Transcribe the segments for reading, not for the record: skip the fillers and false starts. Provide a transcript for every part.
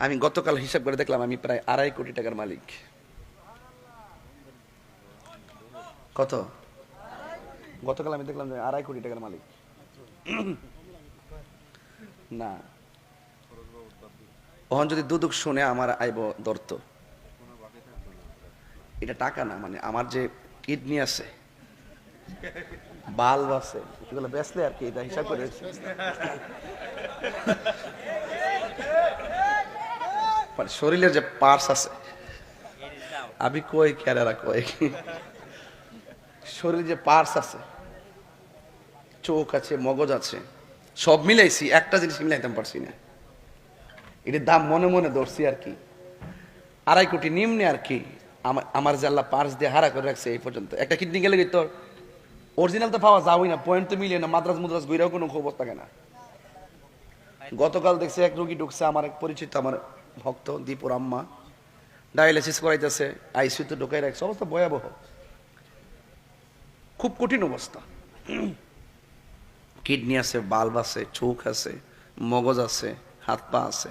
আমি গতকাল হিসাব করে দেখলাম আমি প্রায় 2.5 কোটি টাকার মালিক। কত? গতকাল আমি দেখলাম যে 2.5 কোটি টাকার মালিক। না, ওখান যদি দুদক শুনে আমার আইব দর্ত। এটা টাকা না, মানে আমার যে কিডনি আছে, বাল্ব আছে, এগুলো বেচলে আর কি, এটা হিসাব করে মানে শরীরের যে পার্টস আছে, আমি কই ক্যারেরা কই, শরীরে যে পার্টস আছে, চোখ আছে, মগজ আছে, সব মিলাইছি, একটা জিনিস মিলাইতে পারছি না। এটার দাম মনে মনে ধরছি আর কি, 2.5 কোটি নিম্নে আর কি। আমার যে আল্লাহ পার্স দিয়ে হারা করে রাখছে এই পর্যন্ত। একটা কিডনি গেলে কি তোর অরিজিনাল তো পাওয়া যাওই না, পয়েন্ট তো মিলিয়ে না, মাদ্রাজ মুদ্রাজ ঘুরেও কোনো খবর থাকে না। গতকাল দেখছি এক রোগী ঢুকছে, আমার এক পরিচিত, আমার ভক্ত দীপুর আম্মা, ডায়ালিসিস করাইতেছে, আইসিইউতে ঢুকাই রাখছে, অবস্থা ভয়াবহ, খুব কঠিন অবস্থা। কিডনি আছে, বাল্ব আছে, চোখ আছে, মগজ আছে, হাত পা আছে,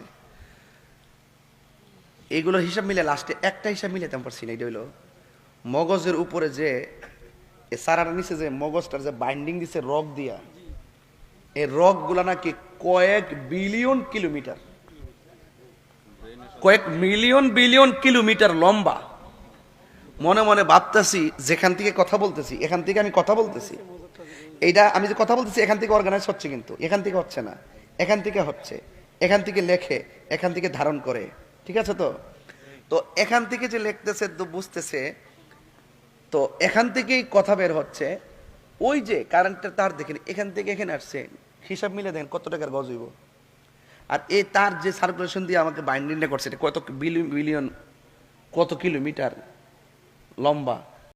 এগুলোর হিসাব মিলে লাস্টে একটা হিসাব মিলে তেমন পারছি না। এটা হইলো মগজের উপরে যে সারাটা নিচে যে মগজটার যে বাইন্ডিং দিছে রক দিয়া, এই রক গুলা নাকি কয়েক বিলিয়ন কিলোমিটার, কয়েক মিলিয়ন বিলিয়ন কিলোমিটার লম্বা। মনে মনে ভাবতেছি, যেখান থেকে কথা বলতেছি, এখান থেকে আমি কথা বলতেছি, এইটা আমি যে কথা বলতেছি এখান থেকে অর্গানাইজ হচ্ছে, কিন্তু এখান থেকে হচ্ছে না, এখান থেকে হচ্ছে, এখান থেকে লেখে, এখান থেকে ধারণ করে, ঠিক আছে তো? তো এখান থেকে যে লিখতেছে তো বুঝতেছে, তো এখান থেকেই কথা বের হচ্ছে। ওই যে কারেন্টের তার দেখেন, এখান থেকে এখানে আসছে, হিসাব মিলে দেখেন কত টাকার গজ হইব। আর এই তার যে সার্কুলেশন দিয়ে আমাকে বাইন্ডিংটা করছে, এটা কত বিলিয়ন বিলিয়ন, কত কিলোমিটার লম্বা।